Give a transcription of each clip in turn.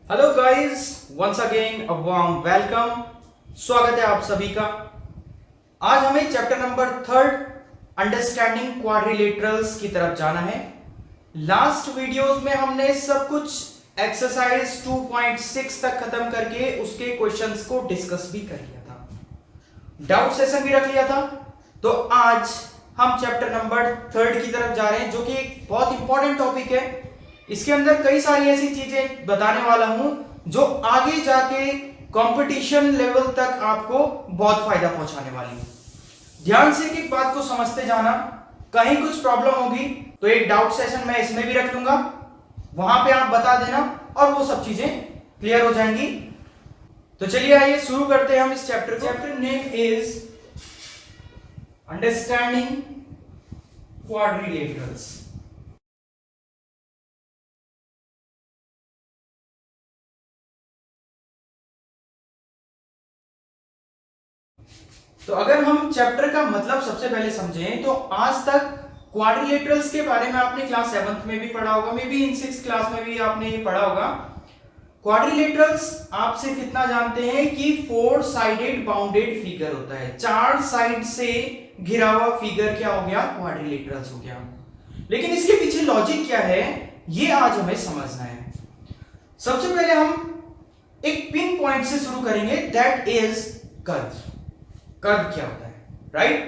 Hello guys, once again a warm welcome. स्वागत है आप सभी का। आज हमें चैप्टर नंबर 3 अंडरस्टैंडिंग क्वाड्रिलेटरल्स की तरफ जाना है। लास्ट वीडियोस में हमने सब कुछ एक्सरसाइज 2.6 तक खत्म करके उसके क्वेश्चंस को डिस्कस भी कर लिया था, डाउट सेशन भी रख लिया था। तो आज हम चैप्टर नंबर 3 की तरफ जा रहे हैं, जो कि एक बहुत इंपॉर्टेंट टॉपिक है। इसके अंदर कई सारी ऐसी चीजें बताने वाला हूं जो आगे जाके कंपटीशन लेवल तक आपको बहुत फायदा पहुंचाने वाली है। ध्यान से एक बात को समझते जाना, कहीं कुछ प्रॉब्लम होगी तो एक डाउट सेशन मैं इसमें भी रख लूंगा, वहां पे आप बता देना और वो सब चीजें क्लियर हो जाएंगी। तो चलिए आइए शुरू करते हैं हम इस chapter. Chapter name is understanding quadrilaterals. तो अगर हम चैप्टर का मतलब सबसे पहले समझें तो आज तक क्वाड्रिलेटरल्स के बारे में आपने क्लास 7th में भी पढ़ा होगा, may be in 6th class में भी आपने ये पढ़ा होगा। क्वाड्रिलेटरल्स आप सिर्फ इतना जानते हैं कि 4 साइडेड बाउंडेड फिगर होता है, 4 साइड से घिरा हुआ फिगर क्या हो गया, क्वाड्रिलेटरल्स हो गया। लेकिन इसके पीछे लॉजिक क्या है ये आज हमें समझना है। सबसे पहले हम एक पिन पॉइंट से शुरू करेंगे, दैट इज कर्व। कर्व क्या होता है, राइट?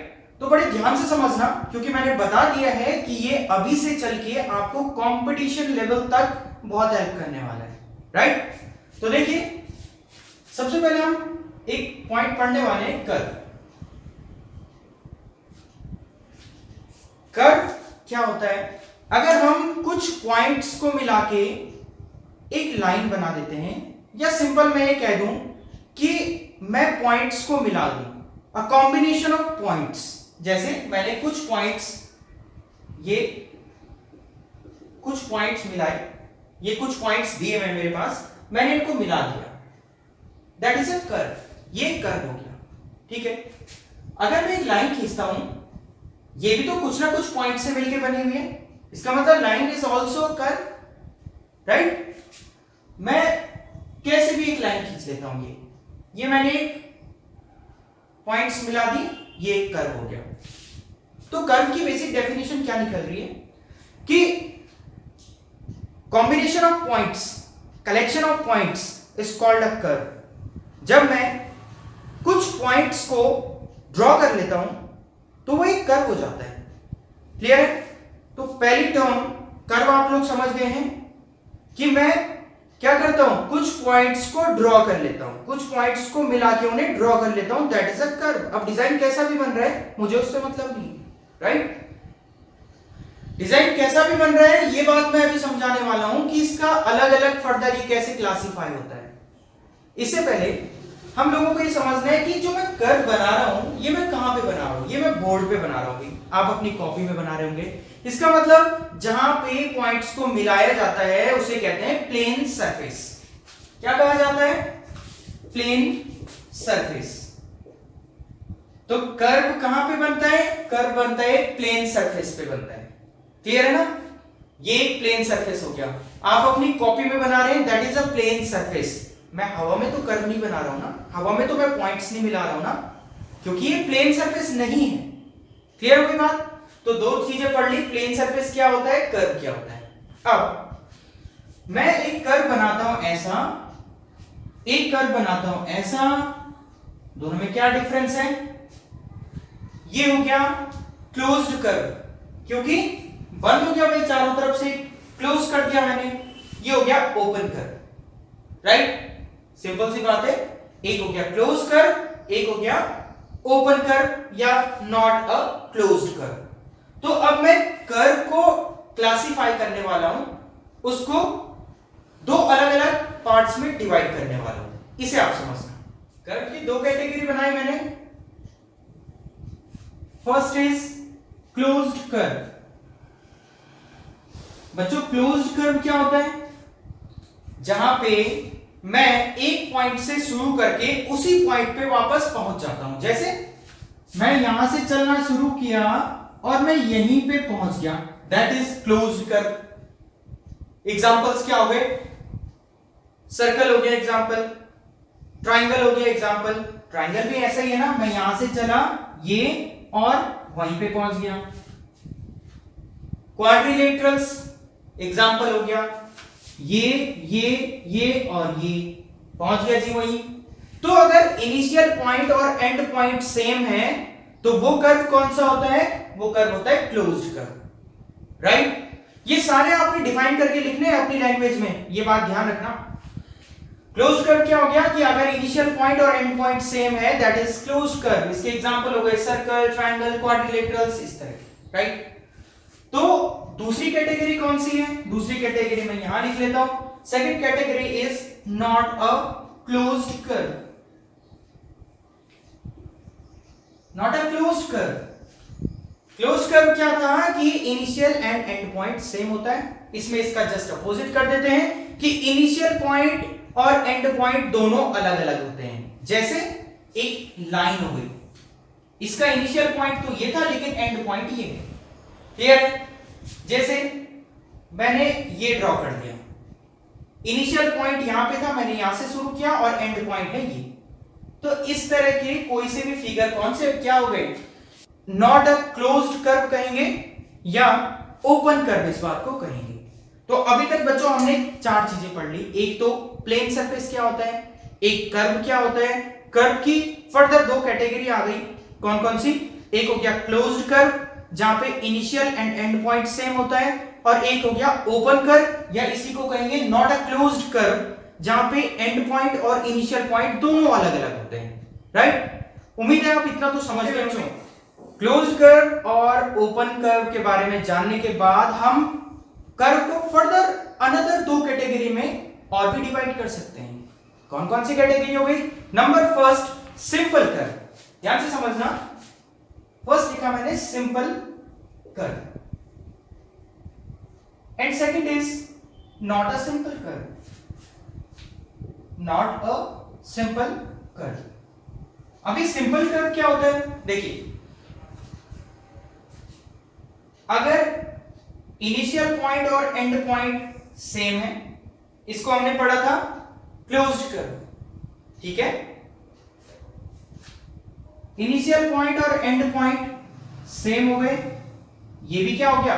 तो बड़े ध्यान से समझना, क्योंकि मैंने बता दिया है कि ये अभी से चल के आपको कंपटीशन लेवल तक बहुत हेल्प करने वाला है, राइट? तो देखिए, सबसे पहले हम एक पॉइंट पढ़ने वाले हैं, कर्व। कर्व क्या होता है? अगर हम कुछ पॉइंट्स को मिला के एक लाइन बना देते हैं, या सिंपल मैं ये कह दूं कि मैं पॉइंट्स को मिला दूं, अ कॉम्बिनेशन ऑफ पॉइंट्स। जैसे मैंने कुछ पॉइंट्स, ये कुछ पॉइंट्स मिलाए, ये कुछ पॉइंट्स दिए हैं मेरे पास, मैंने इनको मिला दिया, दैट इज अ कर्व। ये कर्व हो गया, ठीक है। अगर मैं एक लाइन खींचता हूं, ये भी तो कुछ ना कुछ पॉइंट से मिलकर बनी हुई है, इसका मतलब line is also a curve, right? मैं कैसे भी एक लाइन खींच लेता हूं, ये मैंने एक पॉइंट्स मिला दी, ये एक कर्व हो गया। तो कर्व की बेसिक डेफिनेशन क्या निकल रही है कि combination of points, collection of points is called a curve. जब मैं कुछ पॉइंट्स को ड्रॉ कर लेता हूं तो वो एक कर्व हो जाता है। क्लियर है? तो पहली टर्म कर्व आप लोग समझ गए हैं कि मैं क्या करता हूं, कुछ पॉइंट्स को ड्रॉ कर लेता हूं, कुछ पॉइंट्स को मिला के उन्हें ड्रॉ कर लेता हूं, दैट इज अ कर्व। अब डिजाइन कैसा भी बन रहा है मुझे उससे मतलब नहीं, राइट? डिजाइन कैसा भी बन रहा है ये बात मैं अभी समझाने वाला हूं कि इसका अलग अलग फर्दर ये कैसे क्लासिफाई होता है। इससे पहले हम लोगों को ये समझना है कि जो मैं कर्व बना रहा हूं ये मैं कहां पे बना रहा हूं। ये मैं बोर्ड पे बना रहा हूं, आप अपनी कॉपी में बना रहे होंगे। इसका मतलब जहां पे पॉइंट्स को मिलाया जाता है उसे कहते हैं प्लेन सरफेस। क्या कहा जाता है? Plane surface. तो कर्व कहां पे बनता है? कर्व बनता है प्लेन सरफेस पे बनता है। क्लियर है ना? ये एक प्लेन सरफेस हो गया, आप अपनी कॉपी में बना रहे हैं, that is a plane surface. मैं हवा में तो कर्व नहीं बना रहा हूं ना, हवा में तो मैं पॉइंट्स नहीं मिला रहा हूं ना, क्योंकि ये प्लेन सरफेस नहीं है। क्लियर हो गई बात? तो दो चीजें पढ़ ली, प्लेन सरफेस क्या होता है, कर्व क्या होता है। अब मैं एक कर्व बनाता हूं ऐसा, एक कर्व बनाता हूं ऐसा, दोनों में क्या डिफरेंस है? ये हो गया क्लोज्ड कर्व, क्योंकि बंद हो गया भाई, चारों तरफ से क्लोज कर दिया मैंने। ये हो गया ओपन कर्व, राइट? सिंपल सी बात है, एक हो गया क्लोज कर्व, एक हो गया ओपन कर्व या नॉट अ क्लोज्ड कर्व। तो अब मैं कर्व को क्लासिफाई करने वाला हूं, उसको दो अलग अलग पार्ट्स में डिवाइड करने वाला हूं, इसे आप समझना। कर्व की दो कैटेगरी बनाई मैंने। First is closed curve. बच्चों क्लोज्ड कर्व क्या होता है? जहां पे मैं एक पॉइंट से शुरू करके उसी पॉइंट पे वापस पहुंच जाता हूं। जैसे मैं यहां से चलना शुरू किया और मैं यहीं पे पहुंच गया, that is closed curve. Examples क्या हो गए? सर्कल हो गया एग्जांपल, ट्राइंगल हो गया एग्जांपल। ट्राइंगल भी ऐसा ही है ना, मैं यहां से चला ये और वहीं पे पहुंच गया। क्वाड्रिलेटरल्स एग्जांपल हो गया, ये और ये, पहुंच गया जी वहीं। तो अगर इनिशियल पॉइंट और एंड पॉइंट सेम है तो वो कर्व कौन सा होता है? वो कर्व होता है क्लोज्ड कर्व, राइट? ये सारे आपने डिफाइन करके लिखने हैं अपनी लैंग्वेज में, ये बात ध्यान रखना। क्लोज्ड कर्व क्या हो गया कि अगर इनिशियल पॉइंट और एंड पॉइंट सेम है, दैट इज क्लोज्ड कर्व। इसके एग्जांपल हो गए सर्कल, ट्रायंगल, क्वाड्रिलेटरल्स, इस तरह, राइट? तो दूसरी कैटेगरी कौन सी है? दूसरी कैटेगरी मैं यहां लिख लेता हूं। Second category is not a closed curve. Not a closed curve. Closed curve क्या था कि initial and and point same होता है। इसमें इसका जस्ट अपोजिट कर देते हैं कि इनिशियल पॉइंट और एंड पॉइंट दोनों अलग अलग होते हैं। जैसे एक लाइन हो गई, इसका इनिशियल पॉइंट तो ये था लेकिन एंड पॉइंट ये है। क्लियर? जैसे मैंने ये ड्रॉ कर दिया, इनिशियल पॉइंट यहां पे था, मैंने यहां से शुरू किया और एंड पॉइंट है ये। तो इस तरह के कोई से भी फिगर कौन से क्या हो गए? नॉट अ क्लोज्ड कर्व कहेंगे या ओपन कर्व इस बात को कहेंगे। तो अभी तक बच्चों हमने चार चीजें पढ़ ली। एक तो प्लेन सरफेस क्या होता है, एक कर्व क्या होता है, कर्व की फर्दर दो कैटेगरी आ गई। कौन कौन सी? एक हो गया क्लोज्ड कर्व जहां पे initial and and point same होता है, और एक हो गया ओपन कर्व या इसी को कहेंगे नॉट अ क्लोज्ड कर्व जहां पे एंड पॉइंट और इनिशियल पॉइंट दोनों अलग अलग होते हैं, राइट? उम्मीद है आप इतना तो समझ गए बच्चों। क्लोज्ड कर्व और ओपन कर्व के बारे में जानने के बाद हम कर्व को फर्दर अनदर दो कैटेगरी में और भी डिवाइड कर सकते हैं। कौन कौन सी कैटेगरी हो गई? नंबर फर्स्ट सिंपल कर्व, ध्यान से समझना। फर्स्ट लिखा मैंने simple curve, and second is not a simple curve. Not a simple curve. अभी सिंपल कर्व क्या होता है? देखिए, अगर इनिशियल पॉइंट और एंड पॉइंट सेम है, इसको हमने पढ़ा था क्लोज्ड कर्व, ठीक है? इनिशियल पॉइंट और एंड पॉइंट सेम हो गए, ये भी क्या हो गया?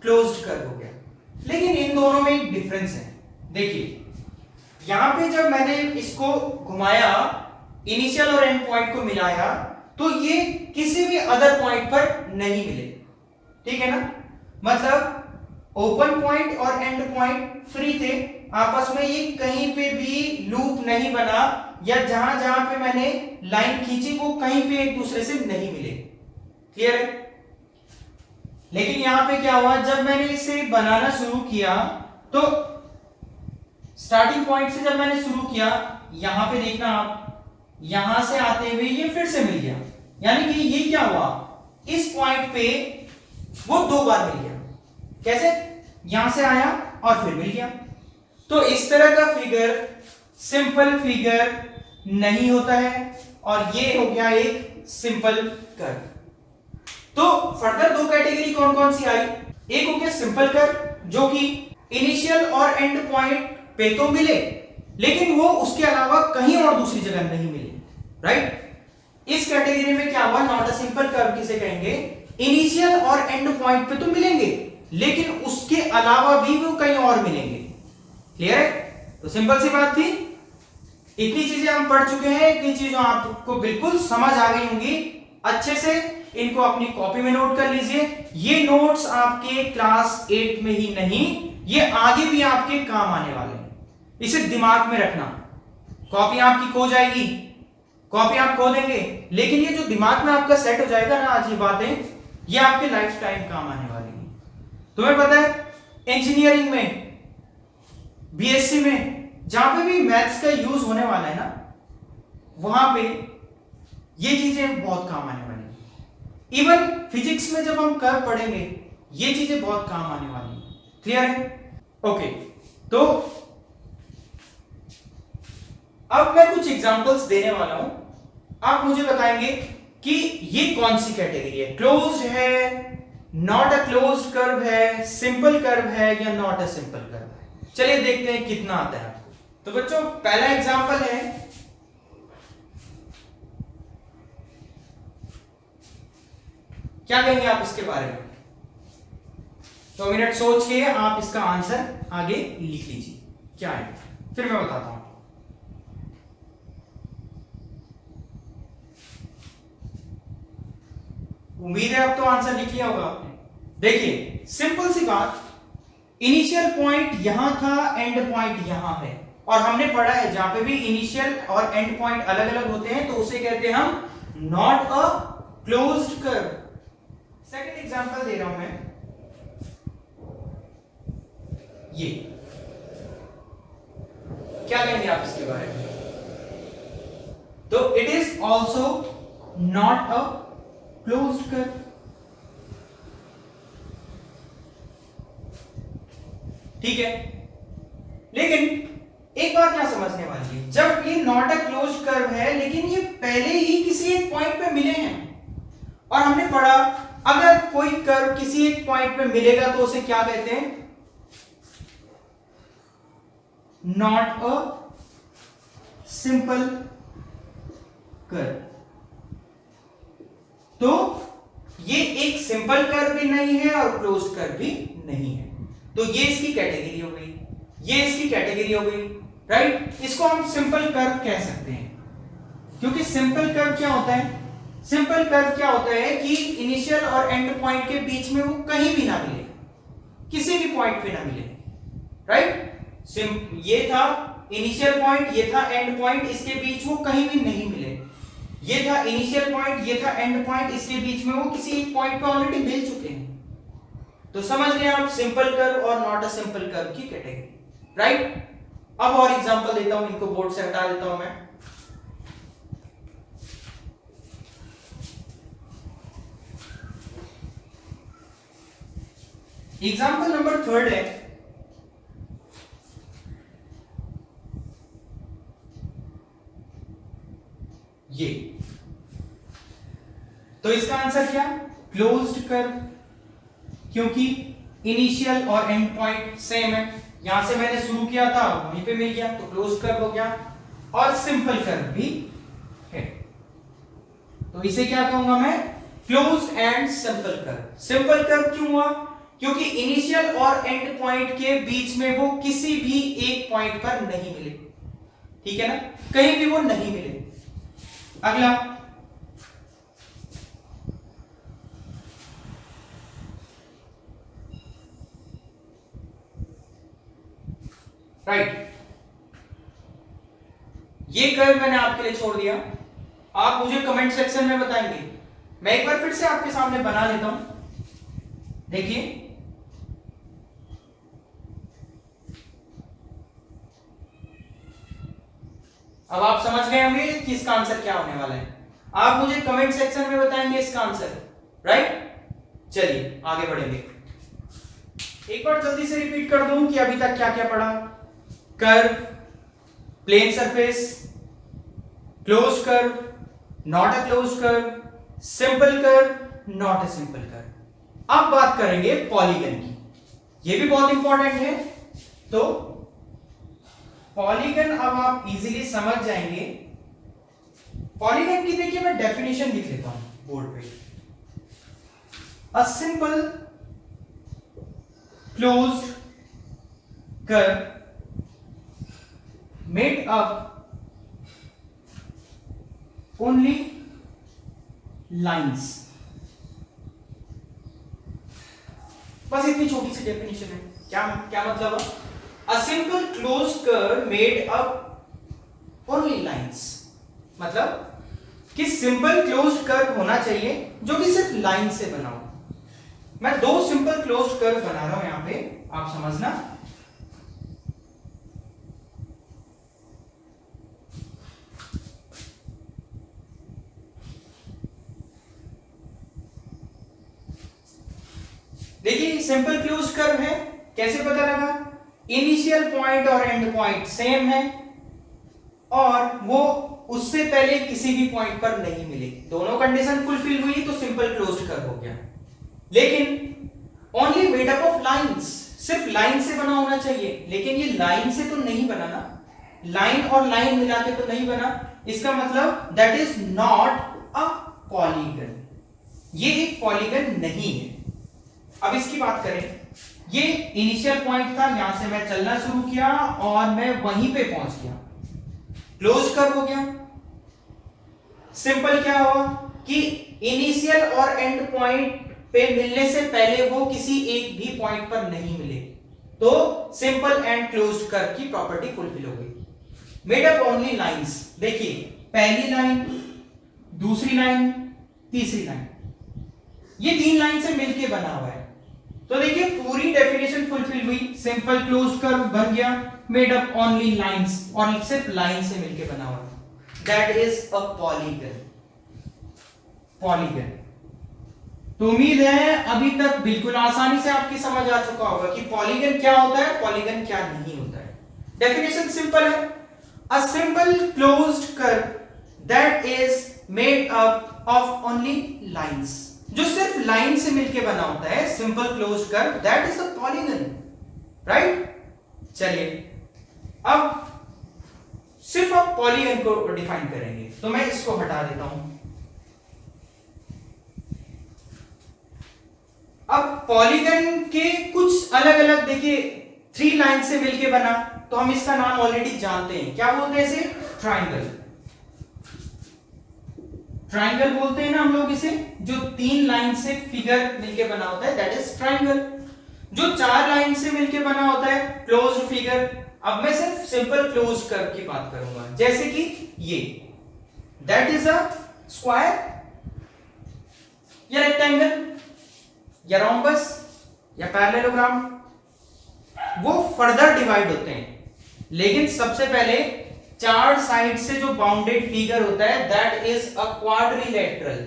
क्लोज्ड कर्व हो गया। लेकिन इन दोनों में एक डिफरेंस है। देखिए, यहां पे जब मैंने इसको घुमाया, इनिशियल और एंड पॉइंट को मिलाया, तो ये किसी भी अदर पॉइंट पर नहीं मिले, ठीक है ना? मतलब ओपन पॉइंट और एंड पॉइंट फ्री थे, आपस में ये कहीं पे भी लूप नहीं बना, या जहां जहां पे मैंने लाइन खींची वो कहीं पे एक दूसरे से नहीं मिले। क्लियर है? लेकिन यहां पे क्या हुआ, जब मैंने इसे बनाना शुरू किया तो स्टार्टिंग पॉइंट से जब मैंने शुरू किया, यहां पे देखना आप, यहां से आते हुए ये फिर से मिल गया, यानी कि ये क्या हुआ, इस पॉइंट पे वो दो बार मिल गया। कैसे? यहां से आया और फिर मिल गया। तो इस तरह का फिगर सिंपल फिगर नहीं होता है, और ये हो गया एक सिंपल कर्व। तो फर्दर दो कैटेगरी कौन कौन सी आई? एक हो गया सिंपल कर्व जो कि इनिशियल और एंड पॉइंट पे तो मिले, लेकिन वो उसके अलावा कहीं और दूसरी जगह नहीं मिले, राइट? इस कैटेगरी में क्या हुआ? नॉट अ सिंपल कर्व किसे कहेंगे? इनिशियल और एंड पॉइंट पे तो मिलेंगे, लेकिन उसके अलावा भी वो कहीं और मिलेंगे। क्लियर है? तो सिंपल सी बात थी। इतनी चीजें हम पढ़ चुके हैं, इतनी चीजें आपको बिल्कुल समझ आ गई होंगी। अच्छे से इनको अपनी कॉपी में नोट कर लीजिए। ये नोट्स आपके क्लास 8 में ही नहीं, ये आगे भी आपके काम आने वाले हैं, इसे दिमाग में रखना। कॉपी आपकी खो जाएगी, कॉपी आप खो देंगे, लेकिन ये जो दिमाग में आपका सेट हो जाएगा ना आज ये बातें, ये आपके लाइफ टाइम काम आने वाली है। तुम्हें पता है इंजीनियरिंग में, बीएससी में, जहां पे भी मैथ्स का यूज होने वाला है ना, वहां पे ये चीजें बहुत काम आने वाली है। इवन फिजिक्स में जब हम कर्व पढ़ेंगे, ये चीजें बहुत काम आने वाली है। क्लियर है? ओके, तो अब मैं कुछ एग्जांपल्स देने वाला हूं, आप मुझे बताएंगे कि ये कौन सी कैटेगरी है, क्लोज्ड है, नॉट अ क्लोज्ड कर्व है, सिंपल कर्व है, या नॉट अ सिंपल कर्व है। चलिए देखते हैं कितना आता है आपको। तो बच्चों पहला एग्जांपल है, क्या कहेंगे आप इसके बारे में? 2 मिनट सोच के आप इसका आंसर आगे लिख लीजिए क्या है, फिर मैं बताता हूं। उम्मीद है अब तो आंसर लिख लिया होगा आपने। देखिए सिंपल सी बात, इनिशियल पॉइंट यहां था, एंड पॉइंट यहां है, और हमने पढ़ा है जहां पे भी इनिशियल और एंड पॉइंट अलग अलग होते हैं तो उसे कहते हैं हम not a closed curve. Second example दे रहा हूं मैं, ये क्या कहेंगे आप इसके बारे में? तो it is also not a closed curve. ठीक है, लेकिन एक बात यहां समझने वाली है, जब ये नॉट अ क्लोज्ड कर्व है लेकिन ये पहले ही किसी एक पॉइंट पे मिले हैं, और हमने पढ़ा अगर कोई कर्व किसी एक पॉइंट पे मिलेगा तो उसे क्या कहते हैं? Not a simple curve. तो ये एक सिंपल कर्व भी नहीं है और क्लोज्ड कर्व भी नहीं है, तो ये इसकी कैटेगरी हो गई, ये इसकी कैटेगरी हो गई, राइट। इसको हम सिंपल कर्व कह सकते हैं, क्योंकि सिंपल कर्व क्या होता है? सिंपल कर्व क्या होता है कि इनिशियल और एंड पॉइंट के बीच में वो कहीं भी ना मिले, किसी भी पॉइंट पे ना मिले, राइट। ये था इनिशियल पॉइंट, ये था एंड पॉइंट, इसके बीच वो कहीं भी नहीं मिले। ये था इनिशियल पॉइंट, ये था एंड पॉइंट, इसके बीच में वो किसी एक पॉइंट पे ऑलरेडी मिल चुके हैं। तो समझ गए आप सिंपल कर्व और नॉट अ सिंपल कर्व की कैटेगरी, राइट। अब और एग्जांपल देता हूं, इनको बोर्ड से हटा देता हूं मैं। एग्जांपल नंबर 3 है, ये। तो इसका आंसर क्या? क्लोज्ड कर्व, क्योंकि इनिशियल और एंड पॉइंट सेम है, यहां से मैंने शुरू किया था वहीं पे मिल गया तो क्लोज्ड कर्व हो गया, और सिंपल कर्व भी है, तो इसे क्या कहूंगा मैं? Closed end simple curve. Simple curve क्यों हुआ? क्योंकि इनिशियल और एंड पॉइंट के बीच में वो किसी भी एक पॉइंट पर नहीं मिले, ठीक है ना, कहीं भी वो नहीं मिले। अगला, राइट, ये कर्व मैंने आपके लिए छोड़ दिया, आप मुझे कमेंट सेक्शन में बताएंगे। मैं एक बार फिर से आपके सामने बना लेता हूं, देखिए। अब आप समझ गए होंगे कि इसका आंसर क्या होने वाला है, आप मुझे कमेंट सेक्शन में बताएंगे इसका आंसर, राइट। चलिए आगे बढ़ेंगे, एक बार जल्दी से रिपीट कर दूं कि अभी तक क्या क्या पढ़ा। Curve, plane surface, closed curve, not a closed curve, simple curve, not a simple curve. अब बात करेंगे पॉलीगन की, ये भी बहुत इंपॉर्टेंट है। तो पॉलीगन अब आप इजीली समझ जाएंगे। पॉलीगन की देखिए मैं डेफिनेशन लिख लेता हूं बोर्ड पे। A simple closed curve made up only lines। बस इतनी छोटी सी डेफिनेशन है। क्या क्या मतलब है? A simple closed curve made up only lines, मतलब कि सिंपल क्लोज्ड कर्व होना चाहिए जो कि सिर्फ लाइन से बना हो। मैं 2 सिंपल क्लोज्ड कर्व बना रहा हूं यहां पे, आप समझना। देखिए सिंपल क्लोज्ड कर्व है, कैसे पता लगा? इनिशियल पॉइंट और एंड पॉइंट सेम है और वो उससे पहले किसी भी पॉइंट पर नहीं मिले, दोनों कंडीशन फुलफिल हुई तो सिंपल क्लोज्ड कर्व हो गया। लेकिन only made up of lines, सिर्फ लाइन से बना होना चाहिए, लेकिन ये लाइन से तो नहीं बना ना, लाइन और लाइन मिला के तो नहीं बना, इसका मतलब that is not a polygon, ये एक पॉलीगन नहीं है। अब इसकी बात करें, ये इनिशियल पॉइंट था, यहां से मैं चलना शुरू किया और मैं वहीं पे पहुंच गया, क्लोज कर्व हो गया। सिंपल क्या हुआ कि इनिशियल और एंड पॉइंट पे मिलने से पहले वो किसी एक भी पॉइंट पर नहीं मिले, तो सिंपल एंड क्लोज्ड कर्व की प्रॉपर्टी फुलफिल हो गई। मेड अप ओनली लाइंस, देखिए पहली लाइन, दूसरी लाइन, तीसरी लाइन, ये 3 लाइन से मिलके बना हुआ है। तो देखिए पूरी डेफिनेशन फुलफिल हुई, सिंपल क्लोज्ड कर्व बन गया, मेड अप ओनली लाइंस, और सिर्फ लाइन से मिलके बना हुआ है, that is a polygon. Polygon तो उम्मीद है अभी तक बिल्कुल आसानी से आपकी समझ आ चुका होगा कि पॉलीगन क्या होता है, पॉलीगन क्या नहीं होता है। डेफिनेशन सिंपल है, a simple closed curve that is made up of only lines, जो सिर्फ लाइन से मिलके बना होता है, simple closed curve that is a polygon, right. चलिए अब सिर्फ आप पॉलीगन को डिफाइन करेंगे, तो मैं इसको हटा देता हूं। अब पॉलीगन के कुछ अलग अलग, देखिए 3 लाइन से मिलके बना, तो हम इसका नाम ऑलरेडी जानते हैं, क्या बोलते हैं इसे, ट्राइंगल। ट्राइंगल बोलते हैं ना हम लोग इसे, जो 3 लाइन से फिगर मिलके बना होता है, दैट इज ट्राइंगल। जो 4 लाइन से मिलके बना होता है, क्लोज्ड फिगर। अब मैं सिर्फ सिंपल क्लोज्ड कर्व की बात करूंगा, जैसे कि ये, दैट इज अ स्क्वायर या रेक्टेंगल या रोम्बस या पैरेललोग्राम, वो फर्दर डिवाइड होते हैं, लेकिन सबसे पहले 4 साइड से जो बाउंडेड फिगर होता है, that is a quadrilateral.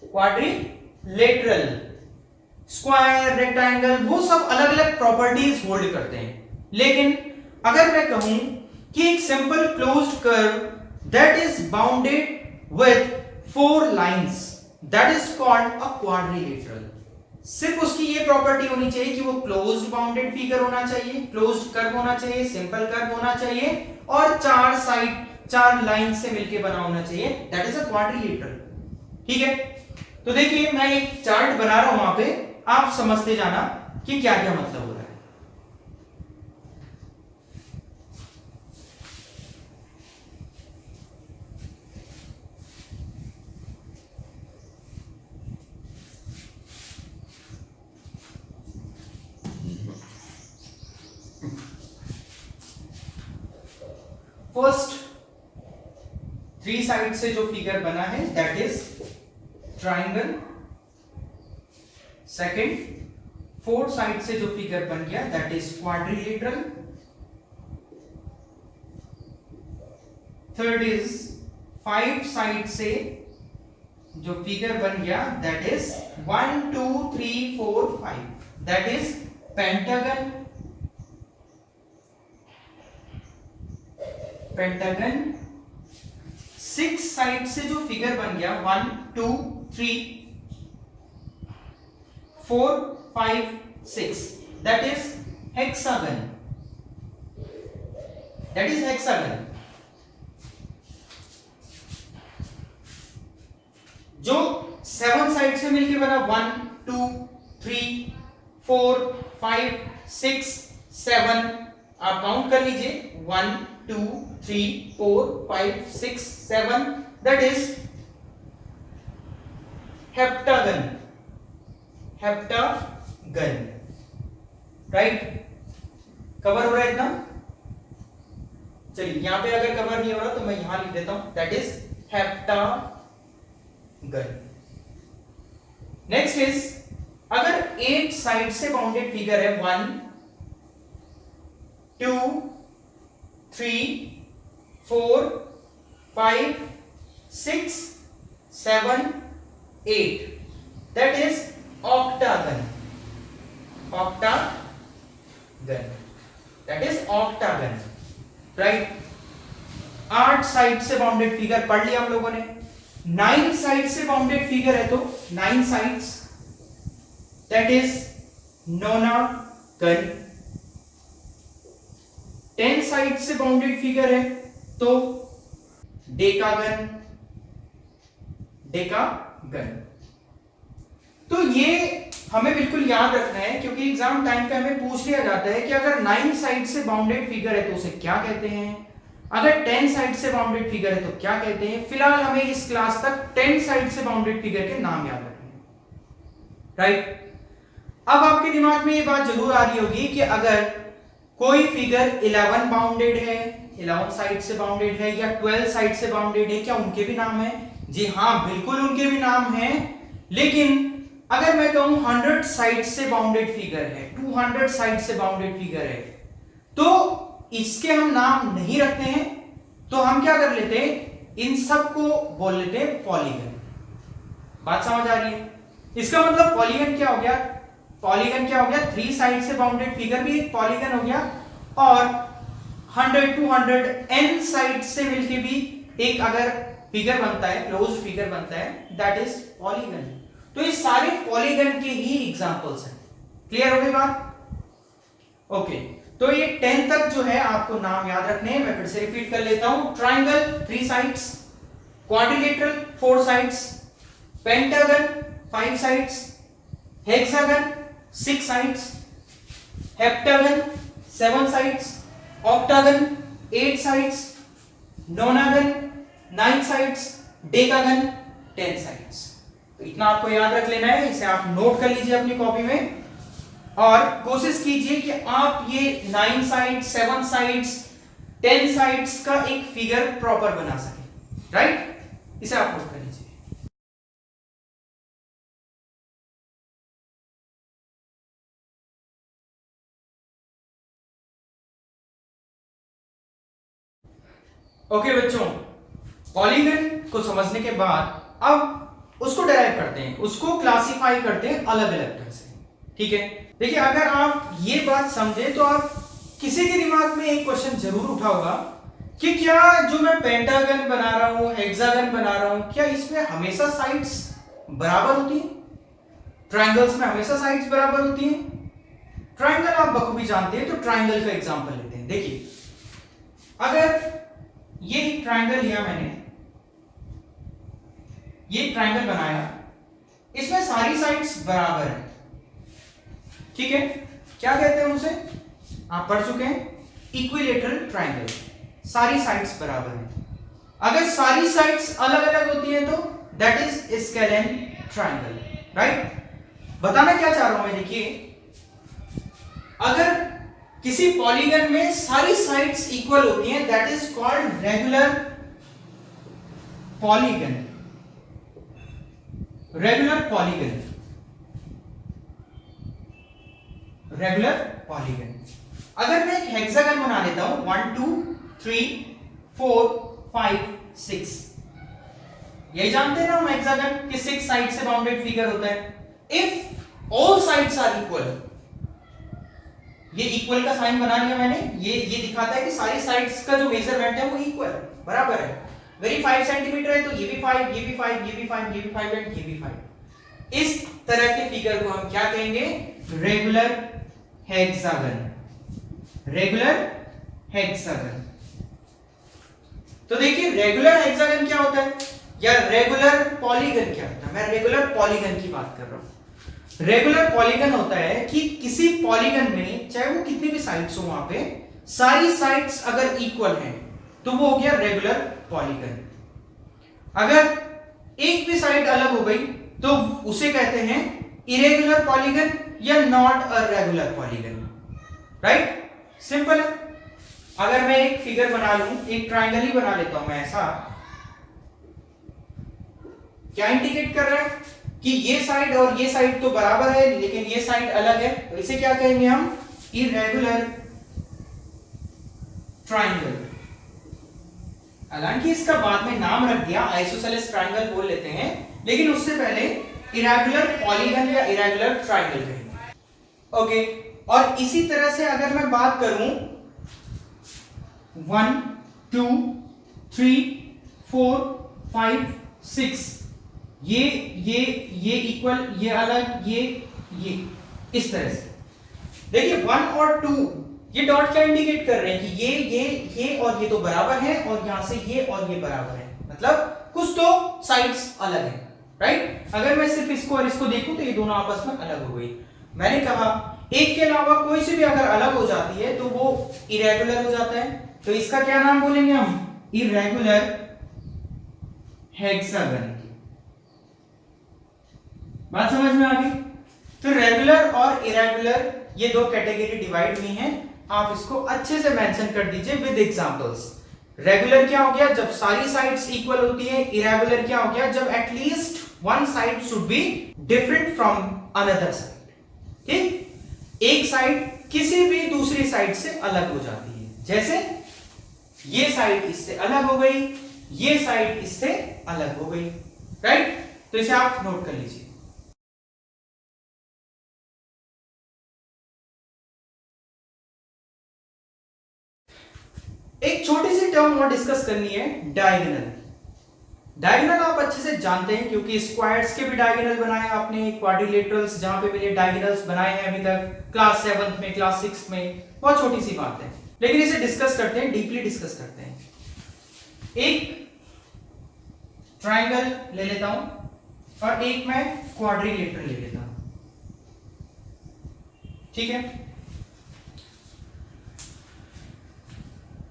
Quadrilateral, square, rectangle, वो सब अलग अलग प्रॉपर्टीज होल्ड करते हैं। लेकिन अगर मैं कहूं कि एक simple closed curve that is bounded with 4 lines, that is called a quadrilateral, सिर्फ उसकी ये प्रॉपर्टी होनी चाहिए कि वो क्लोज्ड बाउंडेड फिगर होना चाहिए, क्लोज्ड कर्व होना चाहिए, सिंपल कर्व होना चाहिए, और 4 साइड 4 लाइन से मिलके बना होना चाहिए, दैट इज अ क्वाड्रिलेटरल। ठीक है, तो देखिए मैं एक चार्ट बना रहा हूं, वहां पे आप समझते जाना कि क्या क्या मतलब हो रहा है। फर्स्ट 3 साइड से जो फिगर बना है, that is triangle. Second 4 side से जो फिगर बन गया, that is quadrilateral. Third is 5 side से जो फिगर बन गया, that is 1 2 3 4 5, that is pentagon. Pentagon 6 side से जो फिगर बन गया, 1 2 3 4 5 6, that is hexagon. That is hexagon. जो 7 साइड से मिलके बना, 1 2 3 4 5 6 7, आप काउंट कर लीजिए, 1 2 3 4 5 6 7, that is heptagon. Heptagon, right. Cover हो रहा है इतना? चलिए यहां पे अगर कवर नहीं हो रहा तो मैं यहां लिख देता हूं, that is heptagon. Next is, अगर 8 साइड से बाउंडेड फिगर है, 1 2 3 4 5 6 7 8, that is octagon. Octagon, that is octagon, right। 8 side से बाउंडेड फिगर पढ़ लिया हम लोगों ने। 9 साइड से बाउंडेड फिगर है, तो 9 sides, that is nonagon। 10 side से बाउंडेड फिगर है तो डेकागन, डेकागन। तो ये हमें बिल्कुल याद रखना है क्योंकि एग्जाम टाइम पे हमें पूछ लिया जाता है कि अगर 9 साइड से बाउंडेड फिगर है तो उसे क्या कहते हैं, अगर 10 साइड से बाउंडेड फिगर है तो क्या कहते हैं। फिलहाल हमें इस क्लास तक 10 साइड से बाउंडेड फिगर के नाम याद रखने हैं, राइट। अब आपके दिमाग में ये बात जरूर आ रही होगी कि अगर कोई फिगर 11 बाउंडेड है, 11 साइड से बाउंडेड है या 12 साइड से बाउंडेड है, क्या उनके भी नाम है? जी हाँ, बिल्कुल उनके भी नाम हैं। लेकिन अगर मैं कहूं 100 साइड से बाउंडेड फिगर है, 200 साइड से बाउंडेड फिगर है, तो इसके हम नाम नहीं रखते हैं, तो हम क्या कर लेते हैं, इन सब को बोल लेते हैं पॉलीगन। बात समझ आ रही है? इसका मतलब पॉलीगन क्या हो गया? पॉलीगन क्या हो गया? 3 साइड से बाउंडेड फिगर भी एक पॉलीगन हो गया, और 100 200 n साइड से मिलके भी एक अगर फिगर बनता है, क्लोज फिगर बनता है, दैट इज पॉलीगन। तो ये सारे पॉलीगन के ही एग्जांपल्स हैं। क्लियर हो गई बात? ओके, तो ये 10 तक जो है आपको नाम याद रखने हैं। मैं फिर से रिपीट कर लेता हूं। Triangle 3 sides, quadrilateral 4 sides, pentagon 5 sides, hexagon 6 sides, heptagon 7 sides, octagon 8 sides, नोनागन 9 sides, decagon 10 sides. तो इतना आपको याद रख लेना है, इसे आप नोट कर लीजिए अपनी कॉपी में, और कोशिश कीजिए कि आप ये 9 साइड, 7 साइड्स, 10 साइड्स का एक फिगर प्रॉपर बना सके, राइट। इसे आप नोट कर लीजिए। ओके बच्चों, पॉलीगन को समझने के बाद अब उसको डेराइव करते हैं, उसको क्लासिफाई करते हैं अलग अलग ढंग से, ठीक है। देखिए, अगर आप ये बात समझे तो आप किसी के दिमाग में एक क्वेश्चन जरूर उठा होगा कि क्या जो मैं पेंटागन बना रहा हूं, हेक्सागन बना रहा हूं, क्या इसमें हमेशा साइड्स बराबर होती हैं? ट्राइंगल्स में हमेशा साइड्स बराबर होती हैं? ट्राइंगल आप बखूबी जानते हैं, तो ट्राइंगल का एग्जांपल लेते हैं। देखिए, अगर ये एक ट्राइंगल लिया मैंने, ये ट्राइंगल बनाया, इसमें सारी साइड्स बराबर है, ठीक है। क्या कहते हैं उसे? आप पढ़ चुके हैं, इक्विलेटरल ट्राइंगल। सारी साइड्स बराबर है। अगर सारी साइड्स अलग अलग होती है तो that is scalene triangle, right. बताना क्या चाह रहा हूं मैं, देखिए, अगर किसी पॉलीगन में सारी साइड्स इक्वल होती हैं, that is called regular polygon. Regular polygon, regular polygon. अगर मैं एक हेक्सागन बना लेता हूं, 1 2 3 4 5 6, यही जानते हैं ना हम हेक्सागन कि 6 साइड से बाउंडेड फिगर होता है। If all sides are equal, ये इक्वल का साइन बना लिया मैंने, ये दिखाता है कि सारी साइड्स का जो मेजरमेंट है वो इक्वल है, बराबर है। वेरी 5 सेंटीमीटर है तो ये भी 5, ये भी 5, ये भी 5, ये भी 5 एंड ये भी 5। इस तरह के फिगर को हम क्या कहेंगे? Regular hexagon, regular hexagon. तो देखिए, रेगुलर हेक्सागन क्या होता है या रेगुलर पॉलीगन क्या होता है? मैं रेगुलर पॉलीगन की बात कर रहा हूं। रेगुलर पॉलीगन होता है कि किसी पॉलीगन में, चाहे वो कितनी भी साइड्स हो, वहां पे सारी साइड्स अगर इक्वल हैं तो वो हो गया रेगुलर पॉलीगन। अगर एक भी साइड अलग हो गई तो उसे कहते हैं इरेगुलर पॉलीगन या not a regular polygon, right. Simple है। अगर मैं एक फिगर बना लूं, एक ट्राइंगल ही बना लेता हूं मैं ऐसा, क्या इंडिकेट कर रहा है कि ये साइड और ये साइड तो बराबर है लेकिन ये साइड अलग है, तो इसे क्या कहेंगे हम? Irregular triangle. हालांकि इसका बाद में नाम रख दिया, आइसोसेलेस ट्राइंगल बोल लेते हैं, लेकिन उससे पहले इरेगुलर पॉलीगन या इरेगुलर ट्राइंगल कहेंगे, ओके। और इसी तरह से अगर मैं बात करूं 1 2 3 4 5 6, ये इक्वल, ये अलग, ये इस तरह से। देखिए 1 और 2 ये डॉट क्या इंडिकेट कर रहे हैं कि ये और ये तो बराबर है, और यहां से ये और ये बराबर है, मतलब कुछ तो साइड्स अलग है, राइट। अगर मैं सिर्फ इसको और इसको देखूं तो ये दोनों आपस में अलग हो गई। मैंने कहा एक के अलावा कोई सी भी अगर अलग हो जाती है तो वो इरेगुलर हो जाता है, तो इसका क्या नाम बोलेंगे हम, इरेगुलर हेक्सागन। बात समझ में आ गई। तो रेगुलर और इरेगुलर ये दो कैटेगरी डिवाइड हुई हैं, आप इसको अच्छे से मेंशन कर दीजिए विद एग्जांपल्स। रेगुलर क्या हो गया, जब सारी साइड्स इक्वल होती है। इरेगुलर क्या हो गया, जब at least one side should be different from another side. ठीक, एक साइड किसी भी दूसरी साइड से अलग हो जाती है, जैसे ये साइड इससे अलग हो गई, ये साइड इससे अलग हो गई, राइट। तो इसे आप नोट कर लीजिए। एक छोटी सी टर्म और डिस्कस करनी है, डायगोनल। डायगोनल आप अच्छे से जानते हैं क्योंकि स्क्वायर्स के भी डायगोनल बनाए आपने, क्वाड्रिलेटरल्स जहां पे भी डायगोनल्स बनाए हैं अभी तक क्लास 7th में, क्लास 6th में, बहुत छोटी सी बात है, लेकिन इसे डिस्कस करते हैं, डीपली डिस्कस करते हैं। एक ट्राइंगल ले लेता हूं और एक मैं क्वाड्रिलेटरल ले लेता हूं, ठीक है।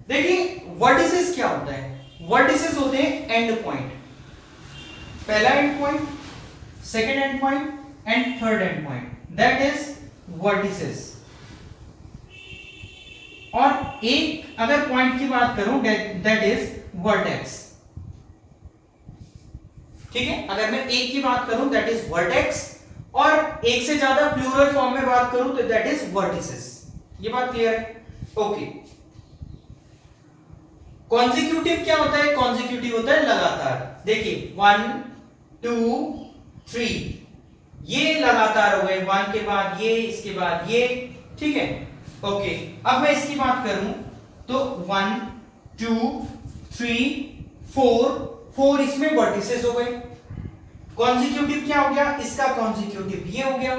देखिए वर्टिसेस क्या होता है, वर्टिसेस होते हैं एंड पॉइंट, पहला and point, second and point and third and point, that is vertices. और एक अगर पॉइंट की बात करूं दैट इज वर्टेक्स, ठीक है। अगर मैं एक की बात करूं दैट इज वर्टेक्स, और एक से ज्यादा प्लूरल फॉर्म में बात करूं तो दैट इज वर्टिसेस। ये बात क्लियर है, ओके। कॉन्जिक्यूटिव क्या होता है, कॉन्जिक्यूटिव होता है लगातार। देखिए 1 2 3 ये लगातार हो गए, 1 के बाद ये, इसके बाद ये, ठीक है, ओके। अब मैं इसकी बात करूं तो 1 2 3 4 इसमें वर्टिसेस हो गए। कॉन्जिक्यूटिव क्या हो गया, इसका कॉन्जिक्यूटिव ये हो गया,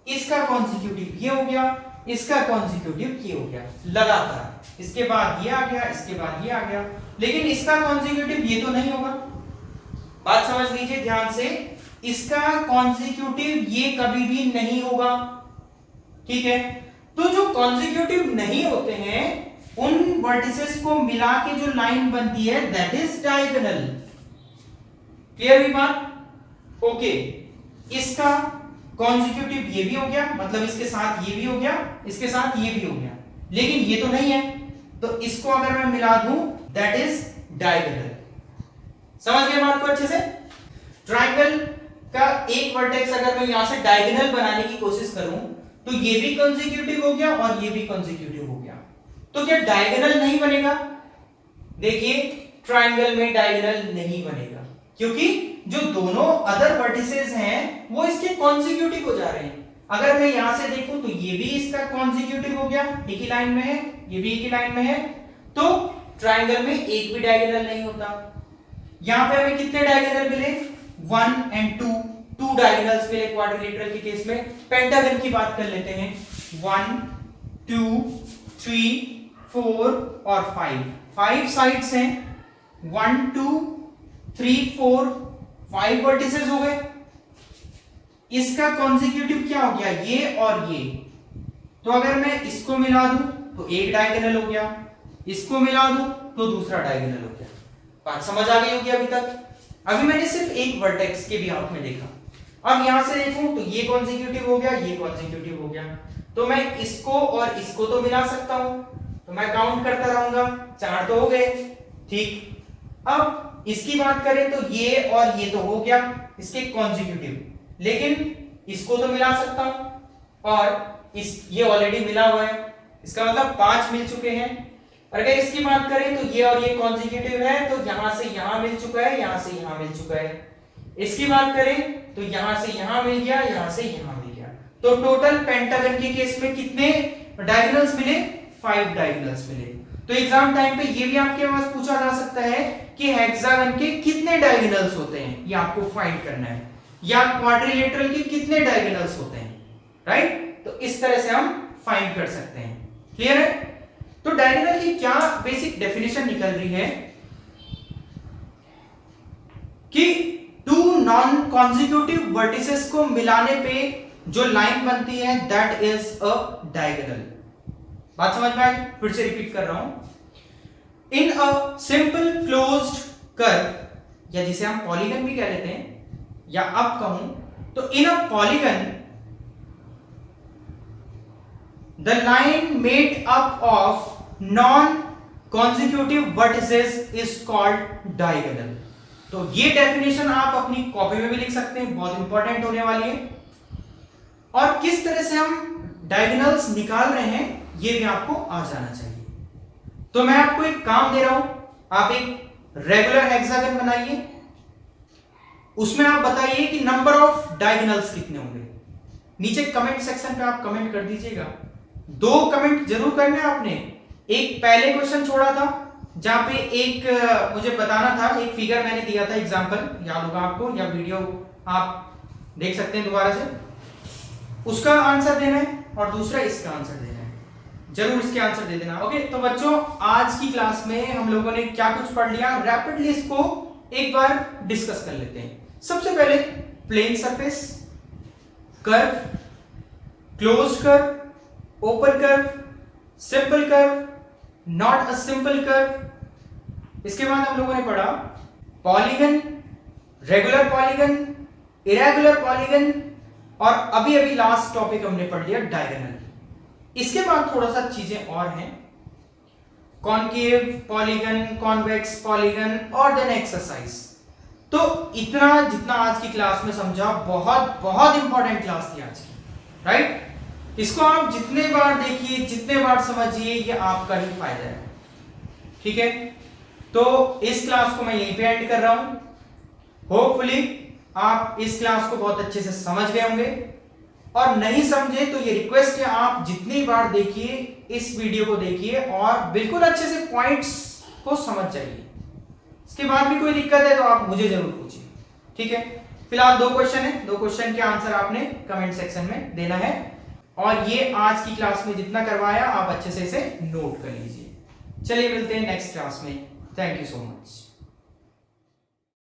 इसका कॉन्जिक्यूटिव ये हो गया, इसका कॉन्जिक्यूटिव ये हो गया, लगातार। इसके बाद ये आ गया, इसके बाद ये आ गया, लेकिन इसका कॉन्जिक्यूटिव ये तो नहीं होगा। बात समझ लीजिए ध्यान से, इसका कॉन्जिक्यूटिव ये कभी भी नहीं होगा, ठीक है। तो जो कॉन्जिक्यूटिव नहीं होते हैं उन वर्टिसेस को मिला के जो लाइन बनती है दैट इज डायगोनल। क्लियर हुई बात, ओके। इसका कॉन्जिक्यूटिव ये भी हो गया, मतलब इसके साथ ये भी हो गया, इसके साथ ये भी हो गया, लेकिन ये तो नहीं है, तो इसको अगर मैं मिला दूं दैट इज डायगोनल। समझ गए बात को अच्छे से। ट्रायंगल का एक वर्टेक्स अगर मैं यहां से डायगोनल बनाने की कोशिश करूं तो ये भी कॉन्जिक्यूटिव हो गया और ये भी कॉन्जिक्यूटिव हो गया, तो क्या डायगोनल नहीं बनेगा? देखिए ट्रायंगल में डायगोनल नहीं बनेगा क्योंकि जो दोनों अदर वर्टिसेस हैं वो इसके कॉन्जिक्यूटिव हो जा रहे हैं। अगर मैं यहां से देखूं तो ये भी इसका कॉन्जिक्यूटिव हो गया, एक ही लाइन में है, ये भी एक ही लाइन में है, तो ट्रायंगल में एक भी डायगोनल नहीं होता। यहां पे हमें कितने डायगोनल मिले, 1 and 2, 2 डायगोनल्स मिले क्वाड्रिलेटरल के केस में। पेंटागन की बात कर लेते हैं, 1 2 3 4 और 5 साइड्स हैं, 1 2 3 4 5 वर्टिसेस हो गए। इसका कॉन्जिक्यूटिव क्या हो गया, ये और ये, तो अगर मैं इसको मिला दूं तो एक डायगोनल हो गया, इसको मिला दूं तो दूसरा डायगोनल हो गया। बात समझ आ गई होगी अभी तक। अभी मैंने सिर्फ एक वर्टेक्स के बिहाफ में देखा, अब यहां से देखूं तो ये कॉन्जिक्यूटिव हो गया, ये कॉन्जिक्यूटिव हो गया, तो मैं इसको और इसको तो मिला सकता हूं, तो मैं काउंट करता रहूंगा, 4 तो हो गए, ठीक। अब इसकी बात करें तो ये और ये तो हो गया इसके कॉन्जिक्यूटिव, लेकिन इसको तो मिला सकता हूं और ये ऑलरेडी मिला हुआ है, इसका मतलब 5 मिल चुके हैं। और अगर इसकी बात करें तो ये और ये कॉन्जिक्यूटिव है, तो यहां से यहां मिल चुका है, यहां से यहां मिल चुका है। इसकी बात करें तो यहां से यहां मिल गया, यहां से यहां मिल गया, तो टोटल पेंटागन के केस में कितने डायगोनल्स मिले, 5 डायगोनल्स मिले। तो एग्जाम टाइम पे ये भी आपके पास पूछा जा सकता है कि हेक्सागन के कितने डायगोनल्स होते हैं, ये आपको फाइंड करना है, या क्वाड्रिलेटरल के कितने डायगोनल्स होते हैं, राइट। तो इस तरह से हम फाइंड कर सकते हैं, क्लियर है? तो डायगोनल की क्या बेसिक डेफिनेशन निकल रही है कि टू नॉन कॉन्जिक्यूटिव वर्टिसेस को मिलाने पे जो लाइन बनती है दैट इज अ डायगोनल। बात समझ में आई? फिर से रिपीट कर रहा हूं। इन अ सिंपल क्लोज्ड कर्व, या जिसे हम पॉलीगन भी कह लेते हैं, या अब कहूं तो in a polygon the line made up of non consecutive vertices is called diagonal. तो ये डेफिनेशन आप अपनी कॉपी में भी लिख सकते हैं, बहुत इंपॉर्टेंट होने वाली है। और किस तरह से हम डायगोनल्स निकाल रहे हैं ये भी आपको आ जाना चाहिए। तो मैं आपको एक काम दे रहा हूं, आप एक रेगुलर हेक्सागन बनाइए, उसमें आप बताइए कि नंबर ऑफ डायगोनल्स कितने होंगे। नीचे कमेंट सेक्शन पे आप कमेंट कर दीजिएगा। 2 कमेंट जरूर करने आपने। एक पहले क्वेश्चन छोड़ा था जहां पे एक मुझे बताना था, एक फिगर मैंने दिया था, एग्जांपल याद होगा आपको, या वीडियो आप देख सकते हैं दोबारा से, उसका आंसर देना है, और दूसरा इसका आंसर देना है। जरूर इसके आंसर दे देना। ओके, तो बच्चों आज की क्लास में हम लोगों ने क्या कुछ पढ़ लिया, रैपिडली इसको एक बार डिस्कस कर लेते हैं। सबसे पहले plane surface, curve, closed curve, open curve, simple curve, not a simple curve. इसके बाद हम लोगों ने पढ़ा polygon, regular polygon, irregular polygon, और अभी अभी लास्ट टॉपिक हमने पढ़ लिया डायगोनल। इसके बाद थोड़ा सा चीजें और हैं, कॉनकेव पॉलीगन, कॉन्वेक्स पॉलीगन, और देन एक्सरसाइज। तो इतना जितना आज की क्लास में समझा, बहुत बहुत इंपॉर्टेंट क्लास थी आज की, राइट? इसको आप जितने बार देखिए, जितने बार समझिए, ये आपका ही फायदा है, ठीक है? तो इस क्लास को मैं यहीं पे एंड कर रहा हूं। होपफुली आप इस क्लास को बहुत अच्छे से समझ गए होंगे, और नहीं समझे तो ये रिक्वेस्ट है, आप जितनी बार देखिए इस वीडियो को देखिए और बिल्कुल अच्छे से पॉइंट्स को समझ जाइए। इसके बाद भी कोई दिक्कत है तो आप मुझे जरूर पूछिए, ठीक है? फिलहाल 2 क्वेश्चन है, 2 क्वेश्चन के आंसर आपने कमेंट सेक्शन में देना है, और ये आज की क्लास में जितना करवाया आप अच्छे से इसे नोट कर लीजिए। चलिए मिलते हैं नेक्स्ट क्लास में। Thank you so much.